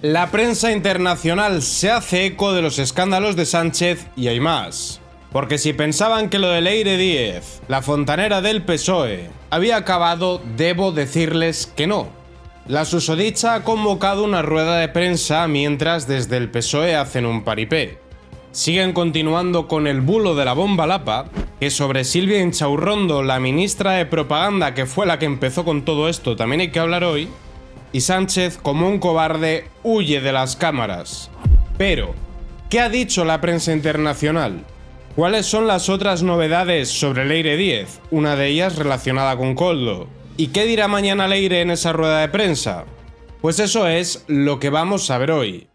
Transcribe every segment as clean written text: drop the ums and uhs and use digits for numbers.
La prensa internacional se hace eco de los escándalos de Sánchez y hay más. Porque si pensaban que lo de Leire Díez, la fontanera del PSOE, había acabado, debo decirles que no. La susodicha ha convocado una rueda de prensa mientras desde el PSOE hacen un paripé. Siguen continuando con el bulo de la bomba Lapa, que sobre Silvia Inchaurrondo, la ministra de Propaganda que fue la que empezó con todo esto, también hay que hablar hoy, y Sánchez, como un cobarde, huye de las cámaras. Pero, ¿qué ha dicho la prensa internacional? ¿Cuáles son las otras novedades sobre Leire Díez? Una de ellas relacionada con Koldo. ¿Y qué dirá mañana Leire en esa rueda de prensa? Pues eso es lo que vamos a ver hoy.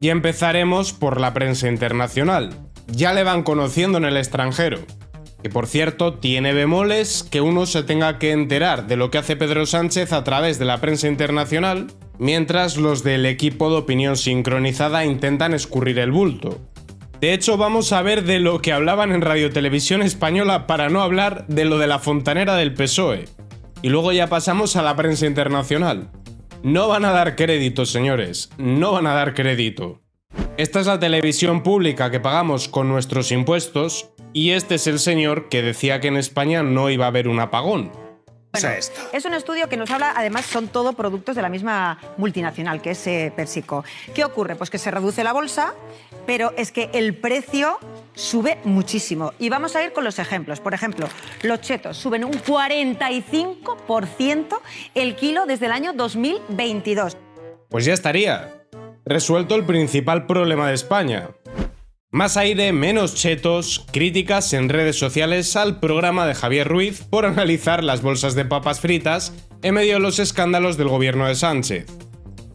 Y empezaremos por la prensa internacional. Ya le van conociendo en el extranjero. Que por cierto, tiene bemoles que uno se tenga que enterar de lo que hace Pedro Sánchez a través de la prensa internacional, mientras los del equipo de opinión sincronizada intentan escurrir el bulto. De hecho, vamos a ver de lo que hablaban en Radio Televisión Española para no hablar de lo de la fontanera del PSOE. Y luego ya pasamos a la prensa internacional. No van a dar crédito, señores, no van a dar crédito. Esta es la televisión pública que pagamos con nuestros impuestos y este es el señor que decía que en España no iba a haber un apagón. Bueno, es un estudio que nos habla, además son todo productos de la misma multinacional, que es PepsiCo. ¿Qué ocurre? Pues que se reduce la bolsa, pero es que el precio sube muchísimo. Y vamos a ir con los ejemplos. Por ejemplo, los chetos suben un 45% el kilo desde el año 2022. Pues ya estaría resuelto el principal problema de España. Más aire, menos chetos, críticas en redes sociales al programa de Javier Ruiz por analizar las bolsas de papas fritas en medio de los escándalos del gobierno de Sánchez.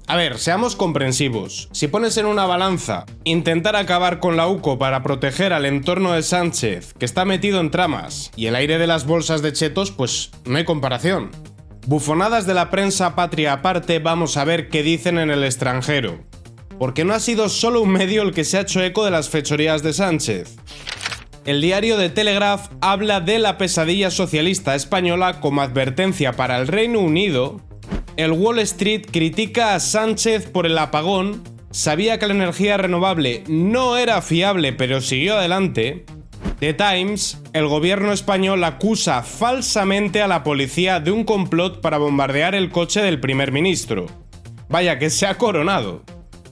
A ver, seamos comprensivos. Si pones en una balanza intentar acabar con la UCO para proteger al entorno de Sánchez, que está metido en tramas, y el aire de las bolsas de chetos, pues no hay comparación. Bufonadas de la prensa patria aparte, vamos a ver qué dicen en el extranjero. Porque no ha sido solo un medio el que se ha hecho eco de las fechorías de Sánchez. El diario The Telegraph habla de la pesadilla socialista española como advertencia para el Reino Unido. El Wall Street critica a Sánchez por el apagón, sabía que la energía renovable no era fiable pero siguió adelante. The Times, el gobierno español acusa falsamente a la policía de un complot para bombardear el coche del primer ministro. Vaya que se ha coronado.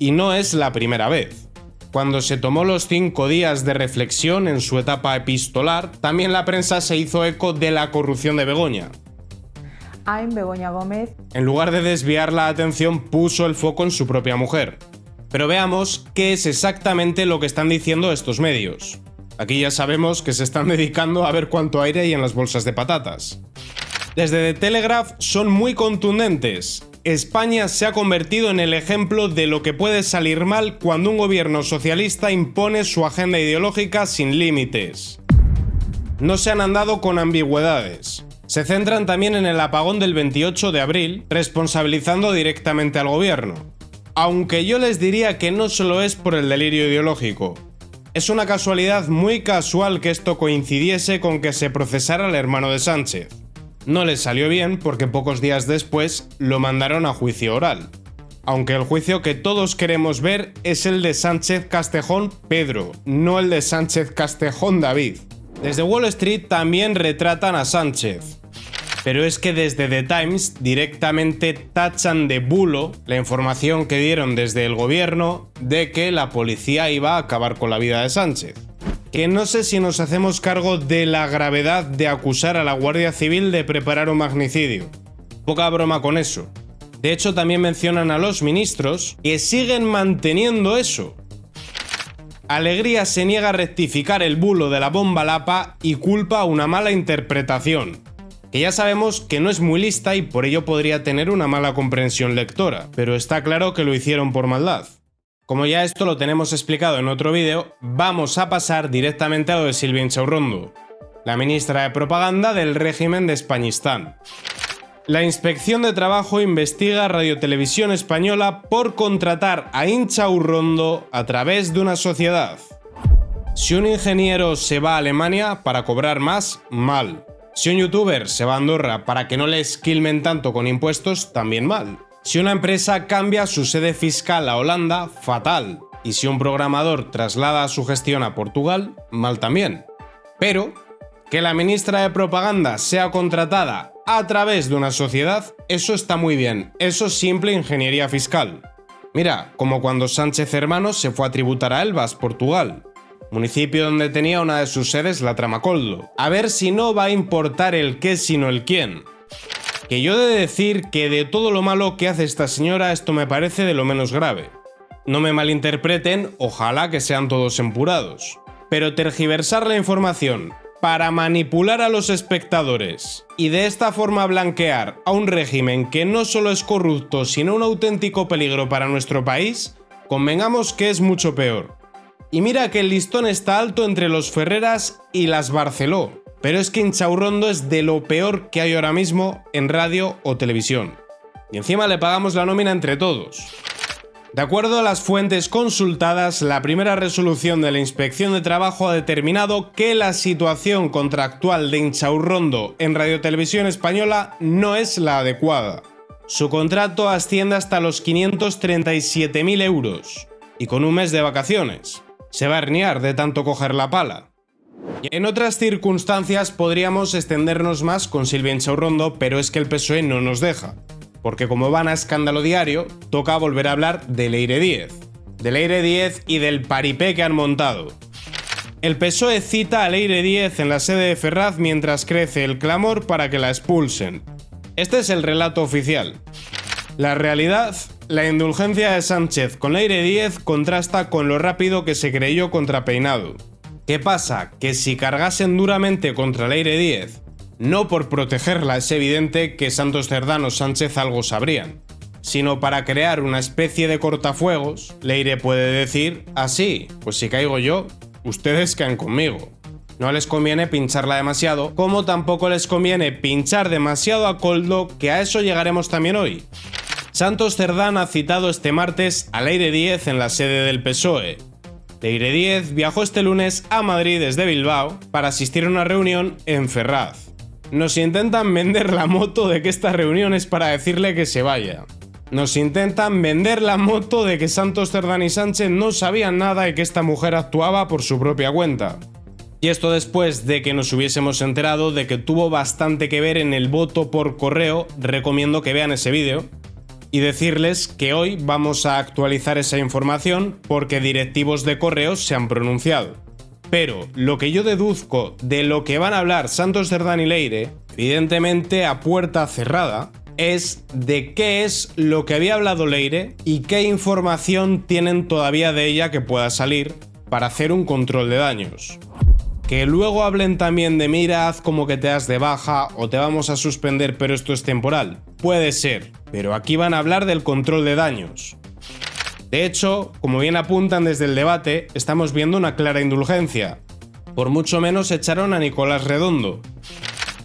Y no es la primera vez. Cuando se tomó los 5 días de reflexión en su etapa epistolar, también la prensa se hizo eco de la corrupción de Begoña. I'm Begoña Gómez. En lugar de desviar la atención, puso el foco en su propia mujer. Pero veamos qué es exactamente lo que están diciendo estos medios. Aquí ya sabemos que se están dedicando a ver cuánto aire hay en las bolsas de patatas. Desde The Telegraph son muy contundentes. España se ha convertido en el ejemplo de lo que puede salir mal cuando un gobierno socialista impone su agenda ideológica sin límites. No se han andado con ambigüedades. Se centran también en el apagón del 28 de abril, responsabilizando directamente al gobierno. Aunque yo les diría que no solo es por el delirio ideológico. Es una casualidad muy casual que esto coincidiese con que se procesara al hermano de Sánchez. No les salió bien porque pocos días después lo mandaron a juicio oral. Aunque el juicio que todos queremos ver es el de Sánchez Castejón Pedro, no el de Sánchez Castejón David. Desde Wall Street también retratan a Sánchez. Pero es que desde The Times directamente tachan de bulo la información que dieron desde el gobierno de que la policía iba a acabar con la vida de Sánchez. Que no sé si nos hacemos cargo de la gravedad de acusar a la Guardia Civil de preparar un magnicidio. Poca broma con eso. De hecho, también mencionan a los ministros que siguen manteniendo eso. Alegría se niega a rectificar el bulo de la bomba Lapa y culpa una mala interpretación. Que ya sabemos que no es muy lista y por ello podría tener una mala comprensión lectora, pero está claro que lo hicieron por maldad. Como ya esto lo tenemos explicado en otro vídeo, vamos a pasar directamente a lo de Silvia Inchaurrondo, la ministra de Propaganda del régimen de Españistán. La Inspección de Trabajo investiga a Radio Televisión Española por contratar a Inchaurrondo a través de una sociedad. Si un ingeniero se va a Alemania para cobrar más, mal. Si un youtuber se va a Andorra para que no le esquilmen tanto con impuestos, también mal. Si una empresa cambia su sede fiscal a Holanda, fatal. Y si un programador traslada su gestión a Portugal, mal también. Pero que la ministra de Propaganda sea contratada a través de una sociedad, eso está muy bien. Eso es simple ingeniería fiscal. Mira, como cuando Sánchez Hermanos se fue a tributar a Elvas, Portugal, municipio donde tenía una de sus sedes la Tramacoldo. A ver si no va a importar el qué sino el quién. Que yo he de decir que de todo lo malo que hace esta señora, esto me parece de lo menos grave. No me malinterpreten, ojalá que sean todos empurados. Pero tergiversar la información para manipular a los espectadores y de esta forma blanquear a un régimen que no solo es corrupto, sino un auténtico peligro para nuestro país, convengamos que es mucho peor. Y mira que el listón está alto entre los Ferreras y las Barceló, pero es que Inchaurrondo es de lo peor que hay ahora mismo en radio o televisión. Y encima le pagamos la nómina entre todos. De acuerdo a las fuentes consultadas, la primera resolución de la Inspección de Trabajo ha determinado que la situación contractual de Inchaurrondo en Radiotelevisión Española no es la adecuada. Su contrato asciende hasta los 537.000 euros y con un mes de vacaciones. Se va a herniar de tanto coger la pala. En otras circunstancias podríamos extendernos más con Silvia Inchaurrondo, pero es que el PSOE no nos deja. Porque como van a escándalo diario, toca volver a hablar de Leire Díez. De Leire Díez y del paripé que han montado. El PSOE cita a Leire Díez en la sede de Ferraz mientras crece el clamor para que la expulsen. Este es el relato oficial. La realidad, la indulgencia de Sánchez con Leire Díez contrasta con lo rápido que se creyó contra Peinado. ¿Qué pasa? Que si cargasen duramente contra Leire Díez, no por protegerla, es evidente que Santos Cerdán o Sánchez algo sabrían, sino para crear una especie de cortafuegos, Leire puede decir, así, pues si caigo yo, ustedes caen conmigo. No les conviene pincharla demasiado, como tampoco les conviene pinchar demasiado a Koldo, que a eso llegaremos también hoy. Santos Cerdán ha citado este martes a Leire Díez en la sede del PSOE. Leire Díez viajó este lunes a Madrid desde Bilbao para asistir a una reunión en Ferraz. Nos intentan vender la moto de que esta reunión es para decirle que se vaya. Nos intentan vender la moto de que Santos Cerdán y Sánchez no sabían nada y que esta mujer actuaba por su propia cuenta. Y esto después de que nos hubiésemos enterado de que tuvo bastante que ver en el voto por correo. Recomiendo que vean ese vídeo. Y decirles que hoy vamos a actualizar esa información porque directivos de correos se han pronunciado. Pero lo que yo deduzco de lo que van a hablar Santos Cerdán y Leire, evidentemente a puerta cerrada, es de qué es lo que había hablado Leire y qué información tienen todavía de ella que pueda salir para hacer un control de daños. Que luego hablen también de mira, haz como que te das de baja o te vamos a suspender pero esto es temporal. Puede ser, pero aquí van a hablar del control de daños. De hecho, como bien apuntan desde el debate, estamos viendo una clara indulgencia. Por mucho menos echaron a Nicolás Redondo.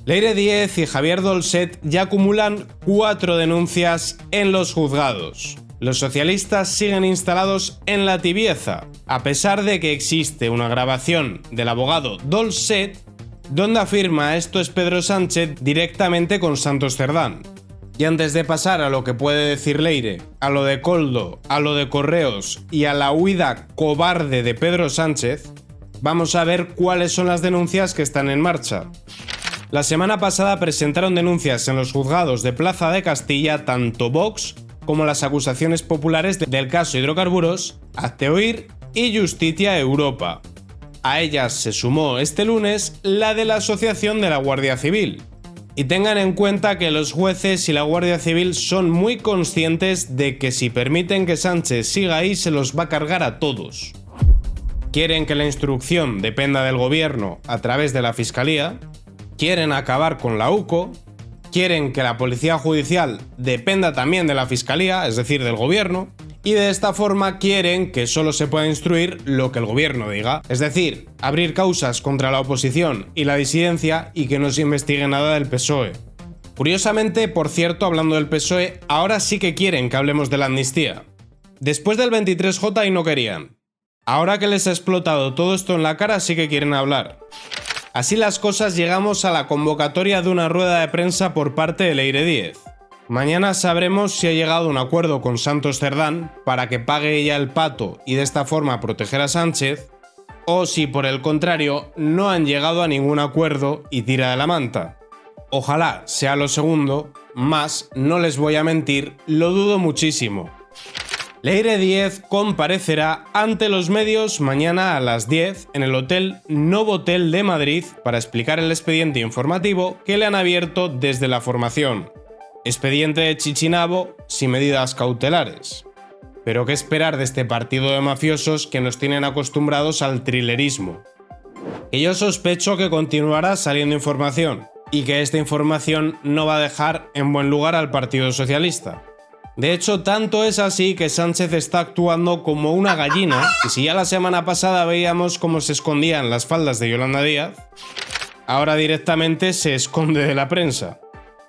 Leire Díez y Javier Dolcet ya acumulan 4 denuncias en los juzgados. Los socialistas siguen instalados en la tibieza, a pesar de que existe una grabación del abogado Dolcet donde afirma esto es Pedro Sánchez directamente con Santos Cerdán. Y antes de pasar a lo que puede decir Leire, a lo de Koldo, a lo de Correos y a la huida cobarde de Pedro Sánchez, vamos a ver cuáles son las denuncias que están en marcha. La semana pasada presentaron denuncias en los juzgados de Plaza de Castilla tanto Vox como las acusaciones populares del caso Hidrocarburos, Hazte Oír y Justitia Europa. A ellas se sumó este lunes la de la Asociación de la Guardia Civil. Y tengan en cuenta que los jueces y la Guardia Civil son muy conscientes de que si permiten que Sánchez siga ahí se los va a cargar a todos. Quieren que la instrucción dependa del gobierno a través de la Fiscalía, quieren acabar con la UCO, quieren que la Policía Judicial dependa también de la Fiscalía, es decir, del gobierno, y de esta forma quieren que solo se pueda instruir lo que el gobierno diga, es decir, abrir causas contra la oposición y la disidencia y que no se investigue nada del PSOE. Curiosamente, por cierto, hablando del PSOE, ahora sí que quieren que hablemos de la amnistía. Después del 23J y no querían. Ahora que les ha explotado todo esto en la cara sí que quieren hablar. Así las cosas llegamos a la convocatoria de una rueda de prensa por parte de Leire Díez. Mañana sabremos si ha llegado a un acuerdo con Santos Cerdán para que pague ella el pato y de esta forma proteger a Sánchez, o si por el contrario no han llegado a ningún acuerdo y tira de la manta. Ojalá sea lo segundo, más, no les voy a mentir, lo dudo muchísimo. Leire Díez comparecerá ante los medios mañana a las 10 en el Hotel Novotel de Madrid para explicar el expediente informativo que le han abierto desde la formación. Expediente de Chichinabo sin medidas cautelares. Pero ¿qué esperar de este partido de mafiosos que nos tienen acostumbrados al thrillerismo? Que yo sospecho que continuará saliendo información y que esta información no va a dejar en buen lugar al Partido Socialista. De hecho, tanto es así que Sánchez está actuando como una gallina, y si ya la semana pasada veíamos cómo se escondía en las faldas de Yolanda Díaz, ahora directamente se esconde de la prensa.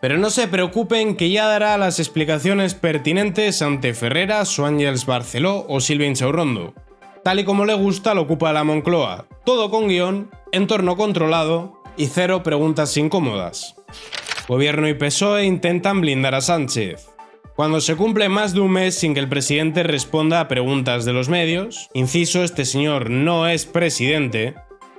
Pero no se preocupen que ya dará las explicaciones pertinentes ante Ferreras o Ángels Barceló o Silvia Inchaurrondo. Tal y como le gusta lo ocupa la Moncloa, todo con guión, entorno controlado y cero preguntas incómodas. Gobierno y PSOE intentan blindar a Sánchez. Cuando se cumple más de un mes sin que el presidente responda a preguntas de los medios, inciso, este señor no es presidente,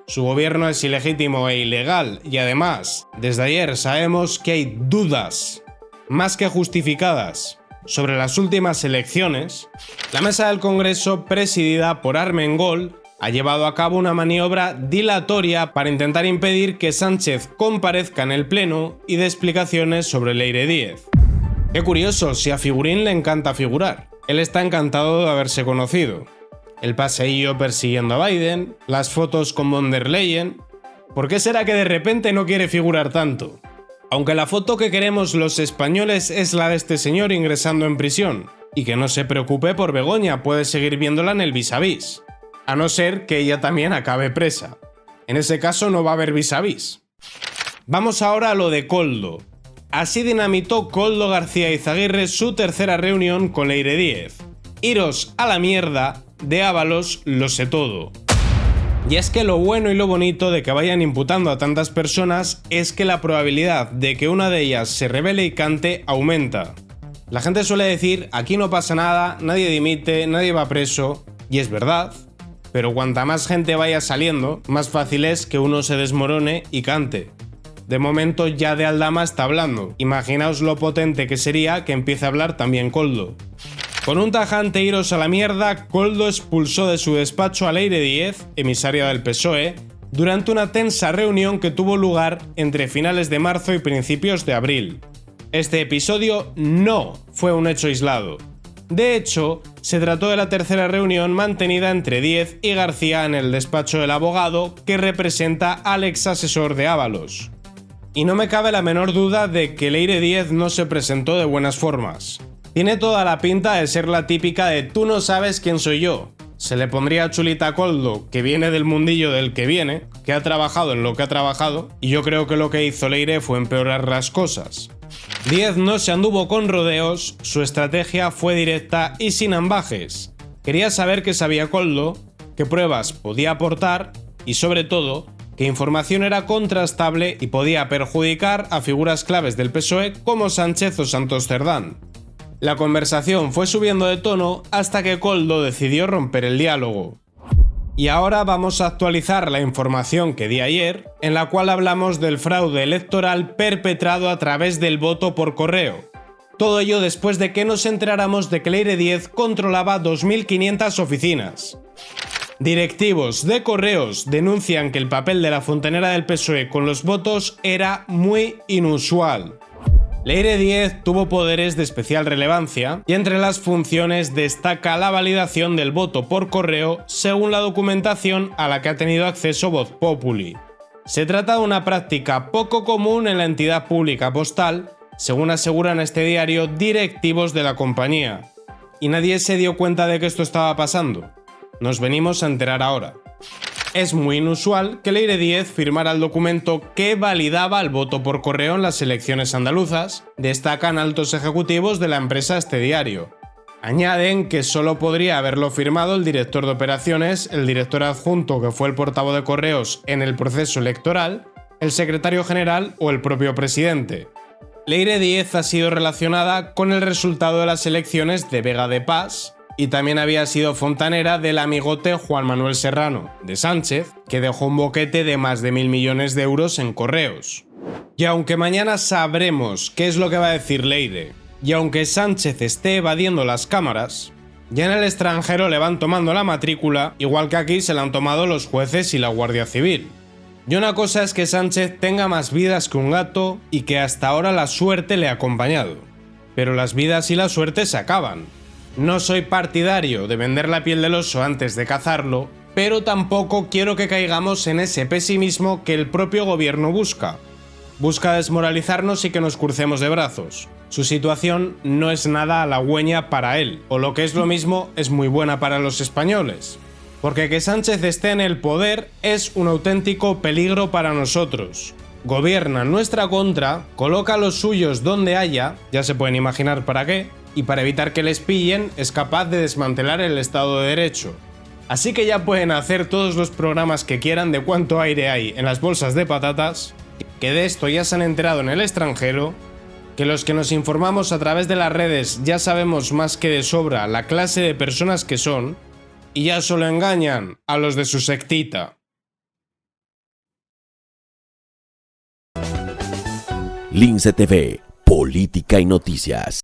su gobierno es ilegítimo e ilegal y además, desde ayer sabemos que hay dudas, más que justificadas, sobre las últimas elecciones, la mesa del Congreso, presidida por Armengol, ha llevado a cabo una maniobra dilatoria para intentar impedir que Sánchez comparezca en el Pleno y dé explicaciones sobre Leire Díez. Qué curioso, si a Figurín le encanta figurar. Él está encantado de haberse conocido. El paseillo persiguiendo a Biden, las fotos con von der Leyen. ¿Por qué será que de repente no quiere figurar tanto? Aunque la foto que queremos los españoles es la de este señor ingresando en prisión. Y que no se preocupe por Begoña, puede seguir viéndola en el vis a vis. A no ser que ella también acabe presa. En ese caso no va a haber vis a vis. Vamos ahora a lo de Koldo. Así dinamitó Koldo García Izaguirre su tercera reunión con Leire Díez. Iros a la mierda, de Ábalos lo sé todo. Y es que lo bueno y lo bonito de que vayan imputando a tantas personas es que la probabilidad de que una de ellas se rebele y cante aumenta. La gente suele decir, aquí no pasa nada, nadie dimite, nadie va preso, y es verdad, pero cuanta más gente vaya saliendo, más fácil es que uno se desmorone y cante. De momento ya de Aldama está hablando, imaginaos lo potente que sería que empiece a hablar también Koldo. Con un tajante iros a la mierda, Koldo expulsó de su despacho a Leire Díez, emisaria del PSOE, durante una tensa reunión que tuvo lugar entre finales de marzo y principios de abril. Este episodio no fue un hecho aislado. De hecho, se trató de la tercera reunión mantenida entre Díez y García en el despacho del abogado que representa al ex asesor de Ábalos. Y no me cabe la menor duda de que Leire Díez no se presentó de buenas formas. Tiene toda la pinta de ser la típica de tú no sabes quién soy yo. Se le pondría chulita a Koldo, que viene del mundillo del que viene, que ha trabajado en lo que ha trabajado, y yo creo que lo que hizo Leire fue empeorar las cosas. Díez no se anduvo con rodeos, su estrategia fue directa y sin ambajes. Quería saber qué sabía Koldo, qué pruebas podía aportar y sobre todo, qué información era contrastable y podía perjudicar a figuras claves del PSOE como Sánchez o Santos Cerdán. La conversación fue subiendo de tono hasta que Koldo decidió romper el diálogo. Y ahora vamos a actualizar la información que di ayer, en la cual hablamos del fraude electoral perpetrado a través del voto por correo. Todo ello después de que nos enteráramos de que Leire Díez controlaba 2.500 oficinas. Directivos de correos denuncian que el papel de la fontanera del PSOE con los votos era muy inusual. Leire Díez tuvo poderes de especial relevancia y entre las funciones destaca la validación del voto por correo según la documentación a la que ha tenido acceso Voz Populi. Se trata de una práctica poco común en la entidad pública postal, según aseguran este diario directivos de la compañía. Y nadie se dio cuenta de que esto estaba pasando. Nos venimos a enterar ahora. Es muy inusual que Leire Díez firmara el documento que validaba el voto por correo en las elecciones andaluzas, destacan altos ejecutivos de la empresa este diario. Añaden que solo podría haberlo firmado el director de operaciones, el director adjunto que fue el portavoz de correos en el proceso electoral, el secretario general o el propio presidente. Leire Díez ha sido relacionada con el resultado de las elecciones de Vega de Paz y también había sido fontanera del amigote Juan Manuel Serrano de Sánchez, que dejó un boquete de más de 1.000 millones de euros en correos. Y aunque mañana sabremos qué es lo que va a decir Leire, y aunque Sánchez esté evadiendo las cámaras, ya en el extranjero le van tomando la matrícula, igual que aquí se la han tomado los jueces y la Guardia Civil. Y una cosa es que Sánchez tenga más vidas que un gato y que hasta ahora la suerte le ha acompañado. Pero las vidas y la suerte se acaban. No soy partidario de vender la piel del oso antes de cazarlo, pero tampoco quiero que caigamos en ese pesimismo que el propio gobierno busca. Busca desmoralizarnos y que nos crucemos de brazos. Su situación no es nada halagüeña para él, o lo que es lo mismo, es muy buena para los españoles. Porque que Sánchez esté en el poder es un auténtico peligro para nosotros. Gobierna en nuestra contra, coloca a los suyos donde haya, ya se pueden imaginar para qué, y para evitar que les pillen es capaz de desmantelar el Estado de Derecho. Así que ya pueden hacer todos los programas que quieran de cuánto aire hay en las bolsas de patatas, que de esto ya se han enterado en el extranjero, que los que nos informamos a través de las redes ya sabemos más que de sobra la clase de personas que son, y ya solo engañan a los de su sectita. Lince TV, política y noticias.